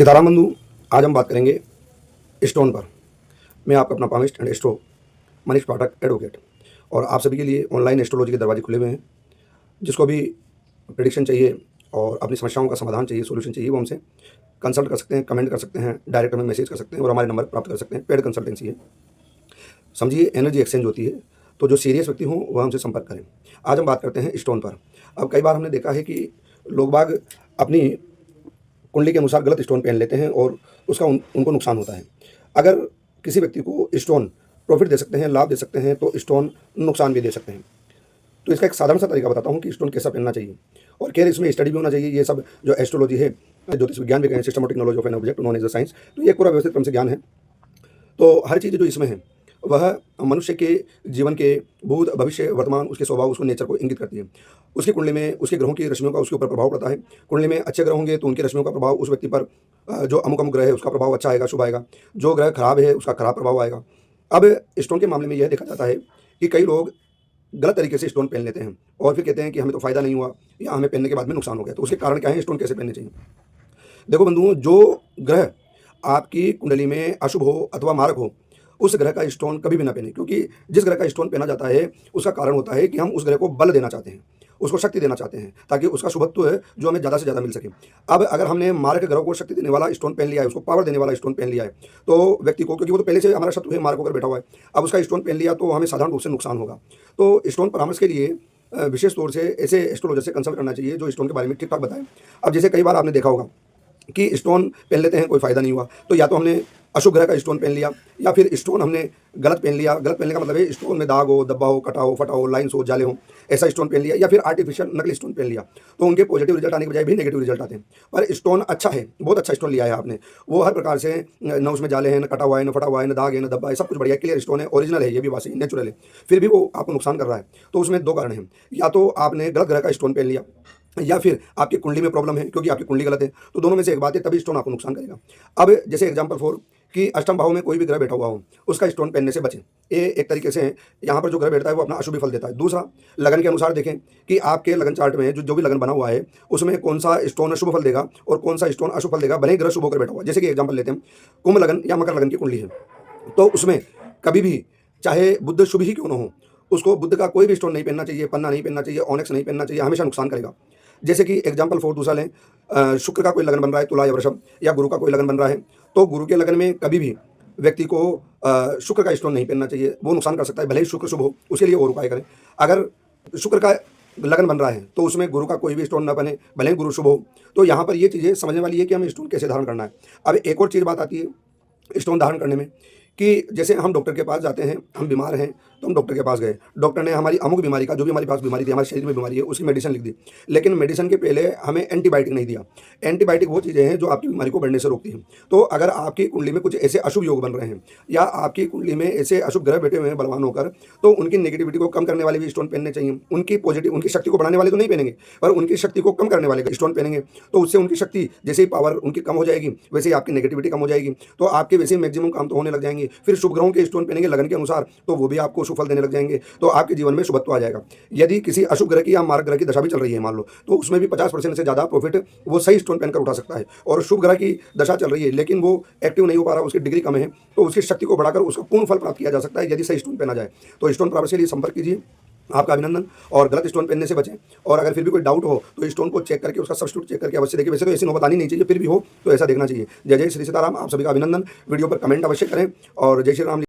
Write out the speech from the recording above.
सीताराम बंधु, आज हम बात करेंगे स्टोन पर। मैं आपका अपना palmist and astro Manish Pathak advocate, और आप सभी के लिए ऑनलाइन एस्ट्रोलॉजी के दरवाजे खुले हुए हैं। जिसको भी प्रेडिक्शन चाहिए और अपनी समस्याओं का समाधान चाहिए, सॉल्यूशन चाहिए, वो हमसे कंसल्ट कर सकते हैं, कमेंट कर सकते हैं, डायरेक्ट हमें मैसेज कर सकते हैं और हमारे नंबर प्राप्त कर सकते हैं। पेड कंसल्टेंसी है, समझिए एनर्जी एक्सचेंज होती है। तो जो सीरियस व्यक्ति हों वह हमसे संपर्क करें। आज हम बात करते हैं स्टोन पर। अब कई बार हमने देखा है कि लोग बाग अपनी कुंडली के अनुसार गलत स्टोन पहन लेते हैं और उसका उनको नुकसान होता है। अगर किसी व्यक्ति को स्टोन प्रॉफिट दे सकते हैं, लाभ दे सकते हैं, तो स्टोन नुकसान भी दे सकते हैं। तो इसका एक साधारण सा तरीका बताता हूँ कि स्टोन कैसा पहनना चाहिए, और खैर इसमें स्टडी भी होना चाहिए। ये सब जो एस्ट्रोलॉजी है, ज्योतिष विज्ञान भी कहें, systematic knowledge of an object known as the science, तो ये पूरा व्यवस्थित क्रम से ज्ञान है। तो हर चीज़ जो इसमें है वह मनुष्य के जीवन के भूत, भविष्य, वर्तमान, उसके स्वभाव, उसको नेचर को इंगित करती है। उसकी कुंडली में उसके ग्रहों की रश्मियों का उसके ऊपर प्रभाव पड़ता है। कुंडली में अच्छे ग्रह होंगे तो उनकी रश्मियों का प्रभाव उस व्यक्ति पर, जो अमुक अमुक ग्रह है उसका प्रभाव अच्छा आएगा, शुभ आएगा। जो ग्रह खराब है उसका खराब प्रभाव आएगा। अब स्टोन के मामले में यह देखा जाता है कि कई लोग गलत तरीके से स्टोन पहन लेते हैं और फिर कहते हैं कि हमें तो फ़ायदा नहीं हुआ या हमें पहनने के बाद में नुकसान हो गया। तो उसके कारण क्या है, स्टोन कैसे पहनने चाहिए? देखो बंधुओं, जो ग्रह आपकी कुंडली में अशुभ हो अथवा मारक हो, उस ग्रह का स्टोन कभी भी ना पहने, क्योंकि जिस ग्रह का स्टोन पहना जाता है उसका कारण होता है कि हम उस ग्रह को बल देना चाहते हैं, उसको शक्ति देना चाहते हैं, ताकि उसका शुभत्व है जो हमें ज़्यादा से ज़्यादा मिल सके। अब अगर हमने मारक ग्रह को शक्ति देने वाला स्टोन पहन लिया है, उसको पावर देने वाला स्टोन पहन लिया है, तो व्यक्ति को, क्योंकि वो तो पहले से हमारा शत्रु है, मारक होकर बैठा हुआ है, अब उसका स्टोन पहन लिया तो हमें साधारण रूप से नुकसान होगा। तो स्टोन परामर्श के लिए विशेष तौर से ऐसे एस्ट्रोलॉजर से कंसल्ट करना चाहिए जो स्टोन के बारे में ठीक ठाक बताएं। अब जैसे कई बार आपने देखा होगा कि स्टोन पहन लेते हैं, कोई फ़ायदा नहीं हुआ, तो या तो हमने अशुभ ग्रह का स्टोन पहन लिया, या फिर स्टोन हमने गलत पहन लिया। गलत पहनने का मतलब है स्टोन में दाग हो, धब्बा हो, कटा हो, फटा हो, लाइन्स हो, जाले हो, ऐसा स्टोन पहन लिया, या फिर आर्टिफिशियल नकली स्टोन पहन लिया। तो उनके पॉजिटिव रिजल्ट आने के बजाय भी नेगेटिव रिजल्ट आते हैं। पर स्टोन अच्छा है, बहुत अच्छा स्टोन लिया है आपने, वो हर प्रकार से, न उसमें जाले हैं, न कटा हुआ है, न फटा हुआ है, न दाग है, न धब्बा है, सब कुछ बढ़िया क्लियर स्टोन है, ओरिजिनल है, ये भी वासी नेचुरल है, फिर भी वो आपको नुकसान कर रहा है। तो उसमें दो कारण हैं, या तो आपने गलत ग्रह का स्टोन पहन लिया, या फिर आपकी कुंडली में प्रॉब्लम है क्योंकि आपकी कुंडली गलत है। तो दोनों में से एक बात है, तभी स्टोन आपको नुकसान करेगा। अब जैसे एग्जांपल फॉर कि अष्टम भाव में कोई भी ग्रह बैठा हुआ हो, उसका स्टोन पहनने से बचें। ये एक तरीके से है, यहाँ पर जो ग्रह बैठता है वो अपना अशुभ फल देता है। दूसरा, लगन के अनुसार देखें कि आपके लगन चार्ट में जो भी लगन बना हुआ है उसमें कौन सा स्टोन शुभ फल देगा और कौन सा स्टोन अशुभ फल देगा, भले ही ग्रह शुभ होकर बैठा हुआ। जैसे कि एग्जाम्पल लेते हैं, कुंभ लगन या मकर लगन की कुंडली है, तो उसमें कभी भी चाहे बुध शुभ ही क्यों न हो, उसको बुध का कोई भी स्टोन नहीं पहनना चाहिए, पन्ना नहीं पहनना चाहिए, ऑनेक्स नहीं पहनना चाहिए, हमेशा नुकसान करेगा। जैसे कि एग्जाम्पल फॉर दूसरा लें, शुक्र का कोई लगन बन रहा है, तुला या वृषभ, या गुरु का कोई लगन बन रहा है, तो गुरु के लगन में कभी भी व्यक्ति को शुक्र का स्टोन नहीं पहनना चाहिए, वो नुकसान कर सकता है, भले ही शुक्र शुभ हो, उसके लिए और उपाय करें। अगर शुक्र का लगन बन रहा है तो उसमें गुरु का कोई भी स्टोन न बने, भले ही गुरु शुभ हो। तो यहाँ पर ये चीज़ें समझने वाली है कि हमें स्टोन कैसे धारण करना है। अब एक और चीज़ बात आती है स्टोन धारण करने में, कि जैसे हम डॉक्टर के पास जाते हैं, हम बीमार हैं तो हम डॉक्टर के पास गए, डॉक्टर ने हमारी अमुक बीमारी का, जो भी हमारे पास बीमारी थी, हमारे शरीर में बीमारी है, उसकी मेडिसिन लिख दी, लेकिन मेडिसिन के पहले हमें एंटीबायोटिक नहीं दिया। एंटीबायोटिक वो चीज़ें हैं जो आपकी बीमारी को बढ़ने से रोकती हैं। तो अगर आपकी कुंडली में कुछ ऐसे अशुभ योग बन रहे हैं, या आपकी कुंडली में ऐसे अशुभ ग्रह बैठे हुए हैं बलवान होकर, तो उनकी नेगेटिविटी को कम करने वाले भी स्टोन पहनने चाहिए। उनकी पॉजिटिव, उनकी शक्ति को बढ़ाने वाले तो नहीं पहनेंगे, पर उनकी शक्ति को कम करने वाले स्टोन पहनेंगे। तो उससे उनकी शक्ति, जैसे ही पावर उनकी कम हो जाएगी, वैसे ही आपकी नेगेटिविटी कम हो जाएगी, तो आपके वैसे ही मैक्सिमम काम तो होने लग जाएंगे। फिर शुभ ग्रहों के स्टोन पहनेंगे लगन के अनुसार, तो वो भी आपको शुभ फल देने लग जाएंगे, तो आपके जीवन में शुभत्व आ जाएगा। यदि किसी अशुभ ग्रह की या मार्ग ग्रह की दशा भी चल रही है मान लो, तो उसमें भी 50% से ज़्यादा प्रॉफिट वो सही स्टोन पहनकर उठा सकता है। और शुभ ग्रह की दशा चल रही है लेकिन वो एक्टिव नहीं हो पा रहा, उसकी डिग्री कम है, तो उसकी शक्ति को बढ़ाकर उसका पूर्ण फल प्राप्त किया जा सकता है यदि सही स्टोन पहना जाए। तो स्टोन परामर्श के लिए संपर्क कीजिए। आपका अभिनंदन, और गलत स्टोन पहनने से बचें। और अगर फिर भी कोई डाउट हो तो स्टोन को चेक करके, उसका सब्स्टिट्यूट चेक करके अवश्य देखिए। वैसे तो ऐसी नौबत आनी नहीं चाहिए, फिर भी हो तो ऐसा देखना चाहिए। जय जय श्री सीताराम। आप सभी का अभिनंदन। वीडियो पर कमेंट अवश्य करें और जय श्री राम।